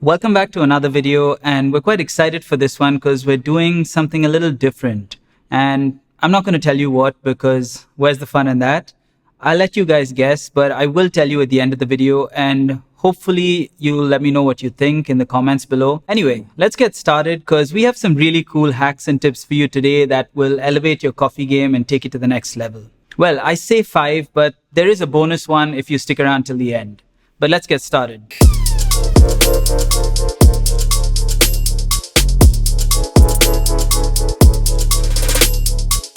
Welcome back to another video, and we're quite excited for this one because we're doing something a little different. And I'm not going to tell you what, because where's the fun in that? I'll let you guys guess, but I will tell you at the end of the video, and hopefully you'll let me know what you think in the comments below. Anyway, let's get started because we have some really cool hacks and tips for you today that will elevate your coffee game and take it to the next level. Well, I say 5, but there is a bonus one if you stick around till the end. But let's get started.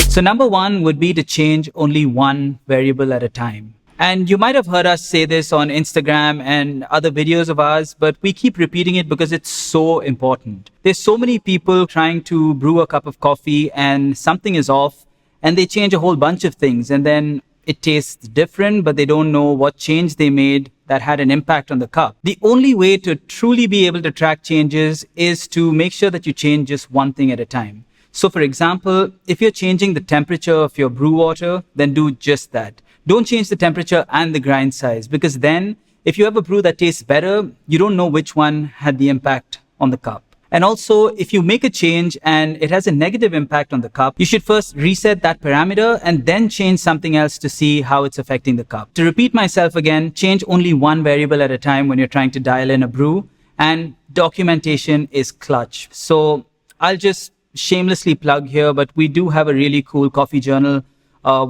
So number 1 would be to change only one variable at a time. And you might have heard us say this on Instagram and other videos of ours, but we keep repeating it because it's so important. There's so many people trying to brew a cup of coffee and something is off and they change a whole bunch of things and then it tastes different, but they don't know what change they made that had an impact on the cup. The only way to truly be able to track changes is to make sure that you change just one thing at a time. So for example, if you're changing the temperature of your brew water, then do just that. Don't change the temperature and the grind size, because then if you have a brew that tastes better, you don't know which one had the impact on the cup. And also, if you make a change and it has a negative impact on the cup, you should first reset that parameter and then change something else to see how it's affecting the cup. To repeat myself again, change only one variable at a time when you're trying to dial in a brew, and documentation is clutch. So I'll just shamelessly plug here, but we do have a really cool coffee journal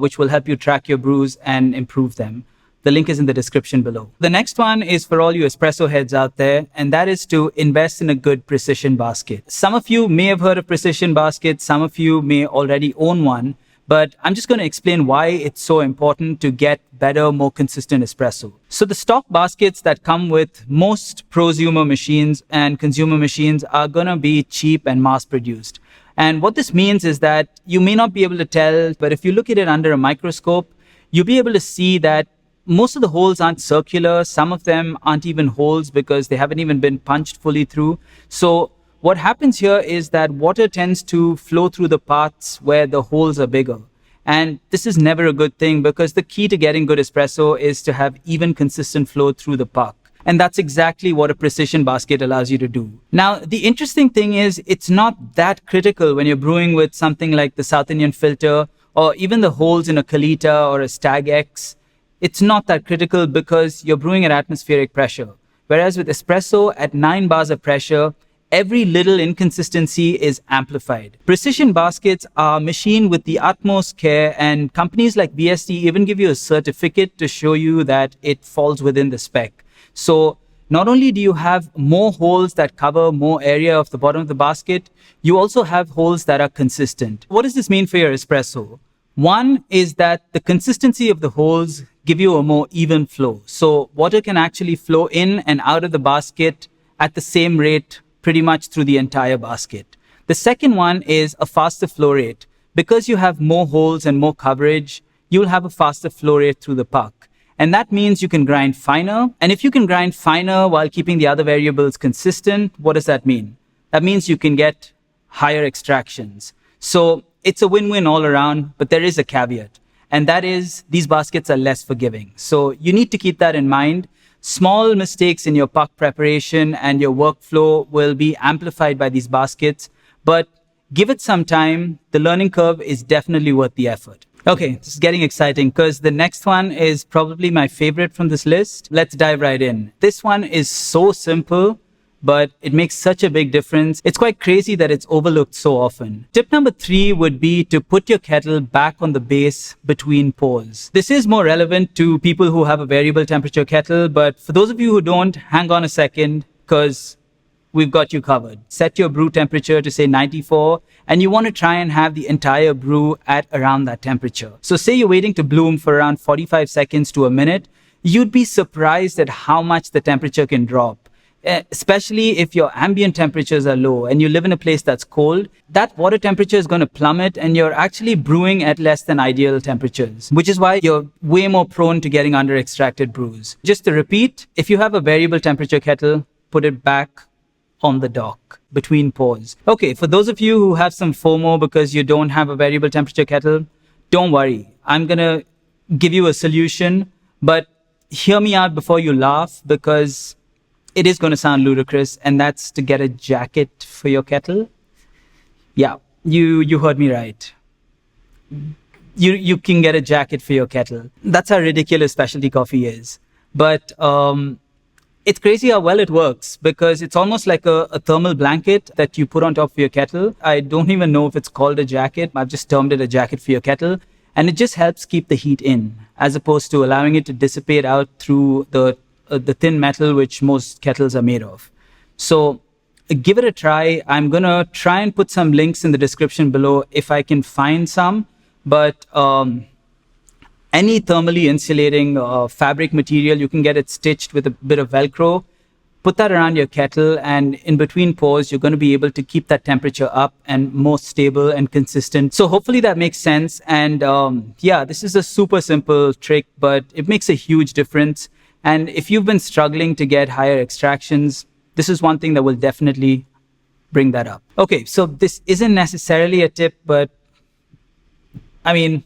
which will help you track your brews and improve them. The link is in the description below. The next one is for all you espresso heads out there, and that is to invest in a good precision basket. Some of you may have heard of precision baskets, some of you may already own one, but I'm just going to explain why it's so important to get better, more consistent espresso. So the stock baskets that come with most prosumer machines and consumer machines are going to be cheap and mass produced. And what this means is that you may not be able to tell, but if you look at it under a microscope, you'll be able to see that most of the holes aren't circular. Some of them aren't even holes because they haven't even been punched fully through. So what happens here is that water tends to flow through the parts where the holes are bigger. And this is never a good thing, because the key to getting good espresso is to have even consistent flow through the puck. And that's exactly what a precision basket allows you to do. Now, the interesting thing is it's not that critical when you're brewing with something like the South Indian filter or even the holes in a Kalita or a Stag X. It's not that critical because you're brewing at atmospheric pressure. Whereas with espresso at 9 bars of pressure, every little inconsistency is amplified. Precision baskets are machined with the utmost care, and companies like VST even give you a certificate to show you that it falls within the spec. So not only do you have more holes that cover more area of the bottom of the basket, you also have holes that are consistent. What does this mean for your espresso? One is that the consistency of the holes give you a more even flow. So water can actually flow in and out of the basket at the same rate pretty much through the entire basket. The second one is a faster flow rate. Because you have more holes and more coverage, you'll have a faster flow rate through the puck. And that means you can grind finer. And if you can grind finer while keeping the other variables consistent, what does that mean? That means you can get higher extractions. So it's a win-win all around, but there is a caveat. And that is, these baskets are less forgiving. So you need to keep that in mind. Small mistakes in your puck preparation and your workflow will be amplified by these baskets, but give it some time. The learning curve is definitely worth the effort. Okay, this is getting exciting because the next one is probably my favorite from this list. Let's dive right in. This one is so simple, but it makes such a big difference. It's quite crazy that it's overlooked so often. Tip number 3 would be to put your kettle back on the base between pours. This is more relevant to people who have a variable temperature kettle, but for those of you who don't, hang on a second, because we've got you covered. Set your brew temperature to say 94, and you want to try and have the entire brew at around that temperature. So say you're waiting to bloom for around 45 seconds to a minute, you'd be surprised at how much the temperature can drop. Especially if your ambient temperatures are low and you live in a place that's cold, that water temperature is going to plummet and you're actually brewing at less than ideal temperatures, which is why you're way more prone to getting under extracted brews. Just to repeat, if you have a variable temperature kettle, put it back on the dock between pours. Okay, for those of you who have some FOMO because you don't have a variable temperature kettle, don't worry. I'm going to give you a solution, but hear me out before you laugh, because it is going to sound ludicrous, and that's to get a jacket for your kettle. Yeah, you heard me right. You can get a jacket for your kettle. That's how ridiculous specialty coffee is. But it's crazy how well it works, because it's almost like a thermal blanket that you put on top of your kettle. I don't even know if it's called a jacket. I've just termed it a jacket for your kettle. And it just helps keep the heat in, as opposed to allowing it to dissipate out through the thin metal which most kettles are made of. So give it a try. I'm going to try and put some links in the description below if I can find some. But any thermally insulating fabric material, you can get it stitched with a bit of Velcro. Put that around your kettle, and in between pours, you're going to be able to keep that temperature up and more stable and consistent. So hopefully that makes sense. And yeah, this is a super simple trick, but it makes a huge difference. And if you've been struggling to get higher extractions, this is one thing that will definitely bring that up. Okay, so this isn't necessarily a tip, but I mean,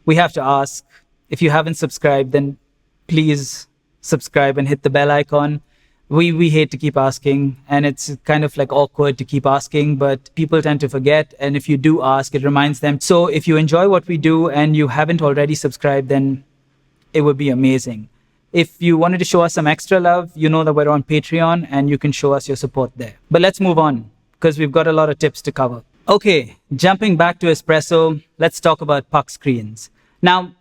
we have to ask. If you haven't subscribed, then please subscribe and hit the bell icon. We hate to keep asking, and it's kind of like awkward to keep asking, but people tend to forget. And if you do ask, it reminds them. So if you enjoy what we do and you haven't already subscribed, then it would be amazing. If you wanted to show us some extra love, you know that we're on Patreon and you can show us your support there. But let's move on, because we've got a lot of tips to cover. Okay, jumping back to espresso, let's talk about puck screens. Now,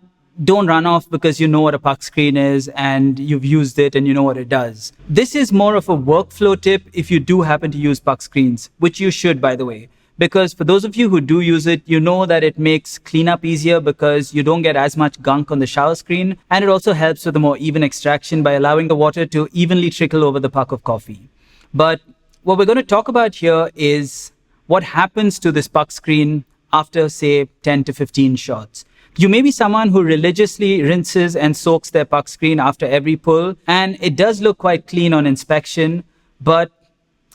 don't run off because you know what a puck screen is and you've used it and you know what it does. This is more of a workflow tip if you do happen to use puck screens, which you should, by the way. Because for those of you who do use it, you know that it makes cleanup easier because you don't get as much gunk on the shower screen. And it also helps with a more even extraction by allowing the water to evenly trickle over the puck of coffee. But what we're going to talk about here is what happens to this puck screen after, say, 10 to 15 shots. You may be someone who religiously rinses and soaks their puck screen after every pull, and it does look quite clean on inspection, but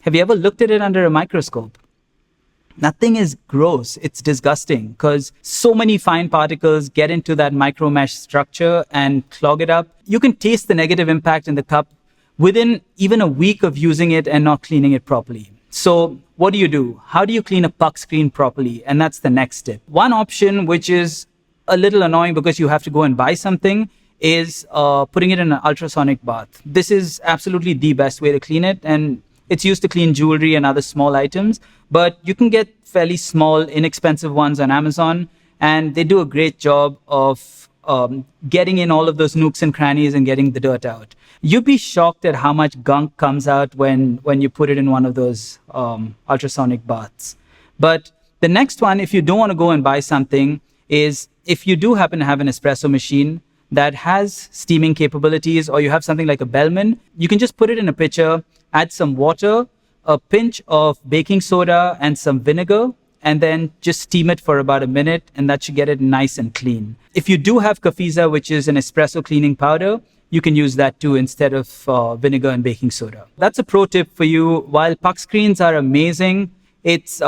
have you ever looked at it under a microscope? Nothing is gross. It's disgusting because so many fine particles get into that micro mesh structure and clog it up. You can taste the negative impact in the cup within even a week of using it and not cleaning it properly. So what do? How do you clean a puck screen properly? And that's the next tip. One option, which is a little annoying because you have to go and buy something, is putting it in an ultrasonic bath. This is absolutely the best way to clean it, and it's used to clean jewelry and other small items, but you can get fairly small, inexpensive ones on Amazon, and they do a great job of getting in all of those nooks and crannies and getting the dirt out. You'd be shocked at how much gunk comes out when you put it in one of those ultrasonic baths. But the next one, if you don't want to go and buy something, is if you do happen to have an espresso machine that has steaming capabilities, or you have something like a Bellman, you can just put it in a pitcher, add some water, a pinch of baking soda and some vinegar, and then just steam it for about a minute, and that should get it nice and clean. If you do have Cafeza, which is an espresso cleaning powder, you can use that too instead of vinegar and baking soda. That's a pro tip for you. While puck screens are amazing, it's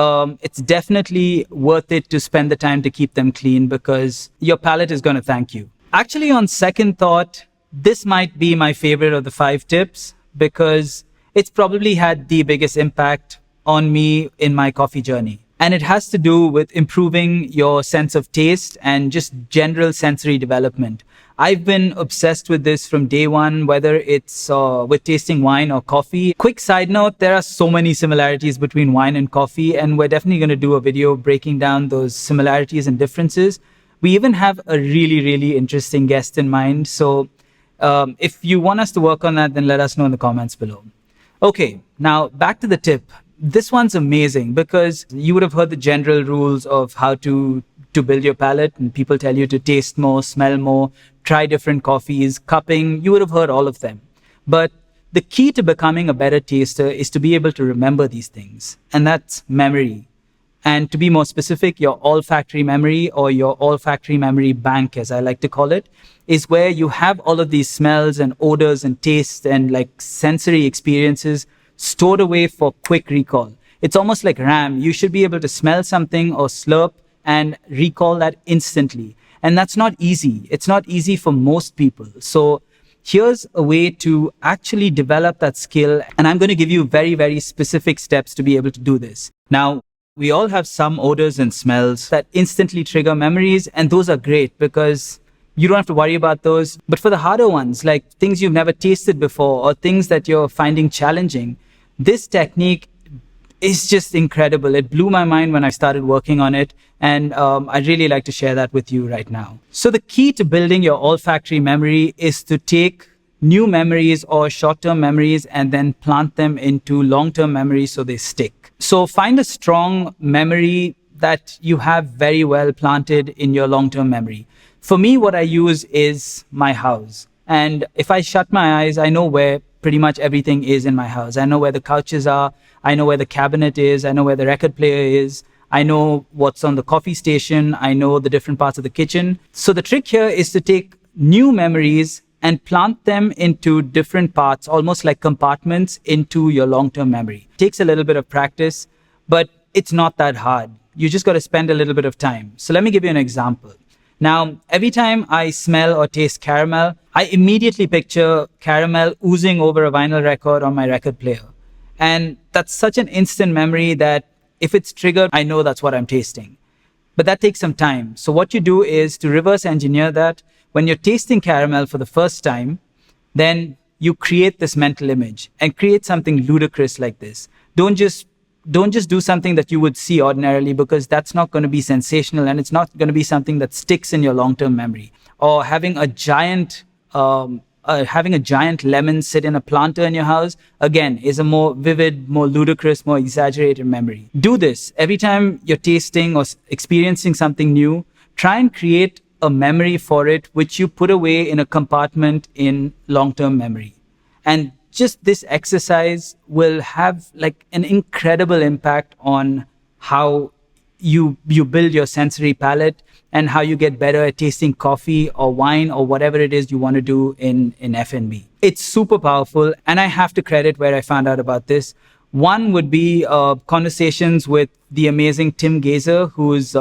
definitely worth it to spend the time to keep them clean, because your palate is going to thank you. Actually, on second thought, this might be my favorite of the 5 tips, because it's probably had the biggest impact on me in my coffee journey. And it has to do with improving your sense of taste and just general sensory development. I've been obsessed with this from day one, whether it's with tasting wine or coffee. Quick side note, there are so many similarities between wine and coffee, and we're definitely going to do a video breaking down those similarities and differences. We even have a really, really interesting guest in mind. So if you want us to work on that, then let us know in the comments below. Okay, now back to the tip. This one's amazing because you would have heard the general rules of how to build your palate, and people tell you to taste more, smell more, try different coffees, cupping. You would have heard all of them. But the key to becoming a better taster is to be able to remember these things, and that's memory. And to be more specific, your olfactory memory, or your olfactory memory bank, as I like to call it, is where you have all of these smells and odors and tastes and like sensory experiences stored away for quick recall. It's almost like RAM. You should be able to smell something or slurp and recall that instantly. And that's not easy. It's not easy for most people. So Here's a way to actually develop that skill. And I'm going to give you very, very specific steps to be able to do this. Now, we all have some odors and smells that instantly trigger memories, and those are great because you don't have to worry about those. But for the harder ones, like things you've never tasted before or things that you're finding challenging, this technique is just incredible. It blew my mind when I started working on it, and I'd really like to share that with you right now. So the key to building your olfactory memory is to take new memories or short-term memories and then plant them into long-term memories so they stick. So find a strong memory that you have very well planted in your long-term memory. For me, what I use is my house. And if I shut my eyes, I know where pretty much everything is in my house. I know where the couches are. I know where the cabinet is. I know where the record player is. I know what's on the coffee station. I know the different parts of the kitchen. So the trick here is to take new memories and plant them into different parts, almost like compartments, into your long-term memory. It takes a little bit of practice, but it's not that hard. You just got to spend a little bit of time. So let me give you an example. Now, every time I smell or taste caramel, I immediately picture caramel oozing over a vinyl record on my record player. And that's such an instant memory that if it's triggered, I know that's what I'm tasting. But that takes some time. So what you do is to reverse engineer that. When you're tasting caramel for the first time, then you create this mental image and create something ludicrous like this. Don't just do something that you would see ordinarily, because that's not going to be sensational and it's not going to be something that sticks in your long-term memory. Or having a giant lemon sit in a planter in your house, again, is a more vivid, more ludicrous, more exaggerated memory. Do this every time you're tasting or experiencing something new. Try and create a memory for it, which you put away in a compartment in long-term memory. And just this exercise will have like an incredible impact on how you build your sensory palate and how you get better at tasting coffee or wine or whatever it is you want to do in F&B. It's super powerful, and I have to credit where I found out about this. One would be conversations with the amazing Tim Gazer, who is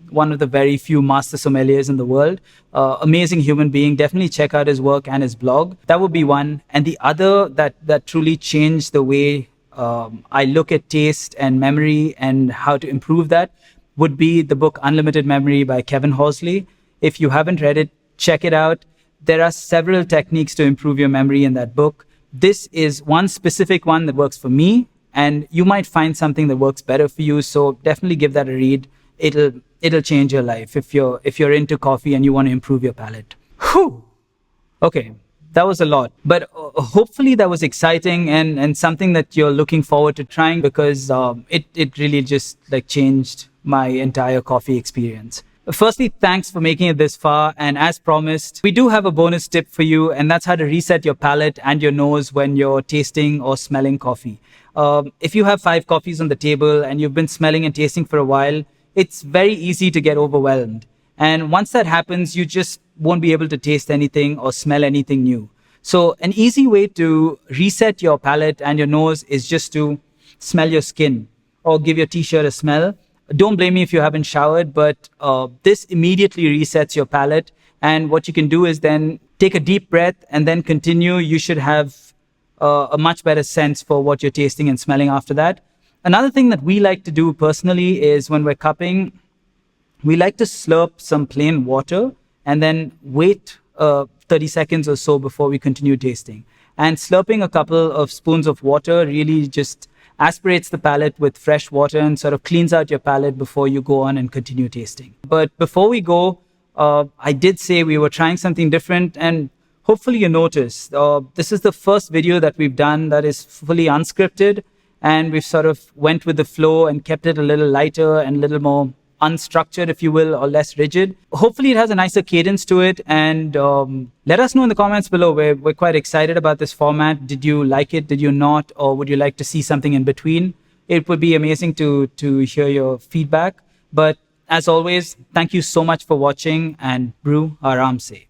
one of the very few master sommeliers in the world. Amazing human being. Definitely check out his work and his blog. That would be one. And the other that truly changed the way I look at taste and memory and how to improve that would be the book Unlimited Memory by Kevin Horsley. If you haven't read it, check it out. There are several techniques to improve your memory in that book. This is one specific one that works for me, and you might find something that works better for you. So definitely give that a read. It'll change your life if you're into coffee and you want to improve your palate. Whew. Okay, that was a lot, but hopefully that was exciting and something that you're looking forward to trying, because it really just like changed my entire coffee experience. Firstly, thanks for making it this far. And as promised, we do have a bonus tip for you, and that's how to reset your palate and your nose when you're tasting or smelling coffee. If you have 5 coffees on the table and you've been smelling and tasting for a while, it's very easy to get overwhelmed. And once that happens, you just won't be able to taste anything or smell anything new. So an easy way to reset your palate and your nose is just to smell your skin or give your t-shirt a smell. Don't blame me if you haven't showered, but this immediately resets your palate. And what you can do is then take a deep breath and then continue. You should have a much better sense for what you're tasting and smelling after that. Another thing that we like to do personally is when we're cupping, we like to slurp some plain water and then wait 30 seconds or so before we continue tasting. And slurping a couple of spoons of water really just aspirates the palate with fresh water and sort of cleans out your palate before you go on and continue tasting. But before we go, I did say we were trying something different, and hopefully you noticed. This is the first video that we've done that is fully unscripted, and we've sort of went with the flow and kept it a little lighter and a little more unstructured, if you will, or less rigid. Hopefully it has a nicer cadence to it, and let us know in the comments below. We're quite excited about this format. Did you like it? Did you not? Or would you like to see something in between? It would be amazing to hear your feedback. But as always, thank you so much for watching, and brew ARAMSE.